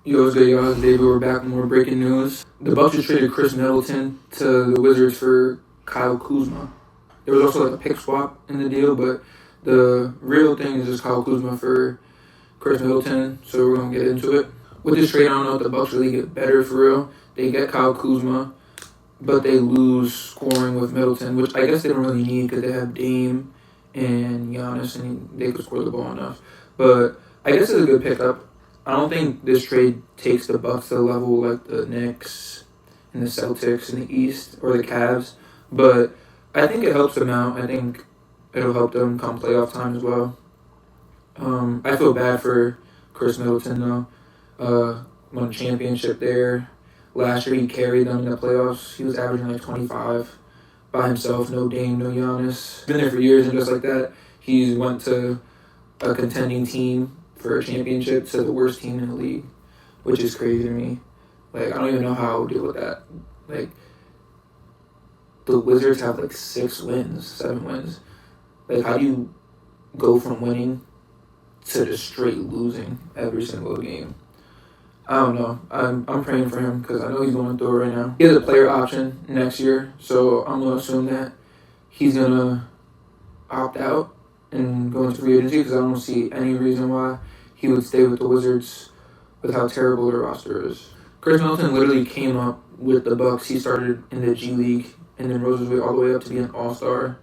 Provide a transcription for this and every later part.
Yo, what's good, y'all? Today we're back with more breaking news. The Bucks just traded Khris Middleton to the Wizards for Kyle Kuzma. There was also like a pick swap in the deal, but the real thing is just Kyle Kuzma for Khris Middleton, so we're going to get into it. With this trade, I don't know if the Bucks really get better for real. They get Kyle Kuzma, but they lose scoring with Middleton, which I guess they don't really need because they have Dame and Giannis, and they could score the ball enough. But I guess it's a good pickup. I don't think this trade takes the Bucks to the level like the Knicks and the Celtics in the East or the Cavs, but I think it helps them out. I think it'll help them come playoff time as well. I feel bad for Khris Middleton though. Won a championship there. Last year he carried them in the playoffs. He was averaging like 25 by himself, no Dame, no Giannis. Been there for years, and just like that, he went to a contending team for a championship to the worst team in the league, which is crazy to me. Like, I don't even know how I would deal with that. Like, the Wizards have like 7 wins. Like, how do you go from winning to just straight losing every single game? I don't know. I'm praying for him because I know he's going through it right now. He has a player option next year, so I'm going to assume that he's going to opt out and go into free agency because I don't see any reason why he would stay with the Wizards with how terrible their roster is. Khris Middleton literally came up with the Bucks. He started in the G League and then rose his way all the way up to be an All-Star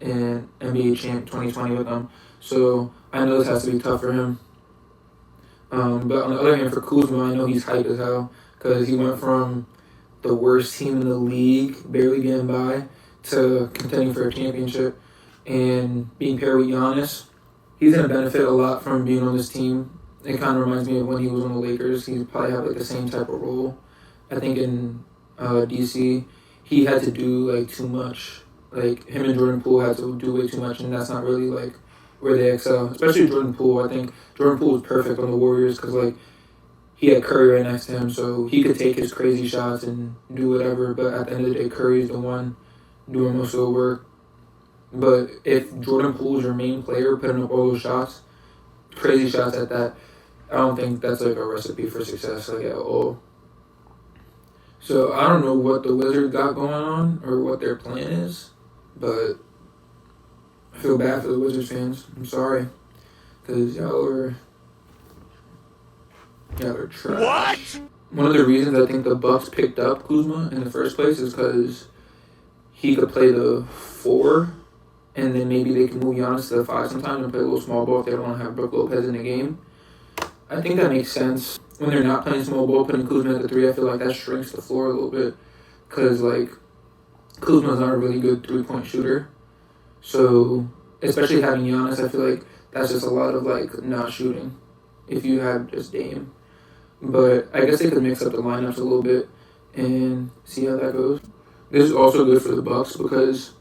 and NBA champ 2020 with them. So I know this has to be tough for him. But on the other hand, for Kuzma, I know he's hyped as hell because he went from the worst team in the league, barely getting by, to contending for a championship. And being paired with Giannis, he's going to benefit a lot from being on this team. It kind of reminds me of when he was on the Lakers. He probably had like the same type of role. I think in DC, he had to do like too much. Like him and Jordan Poole had to do way too much, and that's not really like where they excel. Especially Jordan Poole. I think Jordan Poole was perfect on the Warriors because like he had Curry right next to him, so he could take his crazy shots and do whatever. But at the end of the day, Curry's the one doing most of the work. But if Jordan Poole is your main player, putting up all those shots, crazy shots at that, I don't think that's like a recipe for success like at all. So I don't know what the Wizards got going on or what their plan is, but I feel bad for the Wizards fans. I'm sorry, because y'all are trash. What? One of the reasons I think the Bucks picked up Kuzma in the first place is because he could play the 4. And then maybe they can move Giannis to the 5 sometimes and play a little small ball if they don't want to have Brook Lopez in the game. I think that makes sense. When they're not playing small ball, putting Kuzma at the 3, I feel like that shrinks the floor a little bit. Because, like, Kuzma's not a really good three-point shooter. So, especially having Giannis, I feel like that's just a lot of, like, not shooting if you have just Dame. But I guess they could mix up the lineups a little bit and see how that goes. This is also good for the Bucks because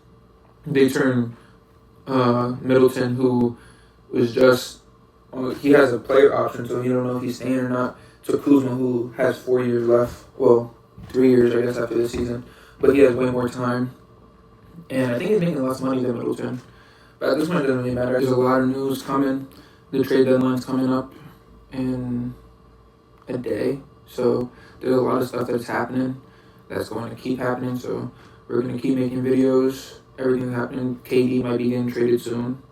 they turn Middleton, who was just, he has a player option, so you don't know if he's staying or not, to Kuzma, who has 4 years left. Well, 3 years, I guess, after this season. But he has way more time. And I think he's making less money than Middleton. But at this point, it doesn't really matter. There's a lot of news coming. The trade deadline's coming up in a day. So there's a lot of stuff that's happening that's going to keep happening. So we're going to keep making videos. Everything's happening. KD might be getting traded soon.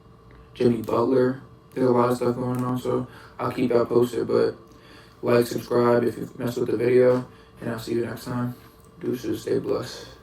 Jimmy Butler. There's a lot of stuff going on, so I'll keep y'all posted. But like, subscribe if you messed with the video, and I'll see you next time. Deuces, stay blessed.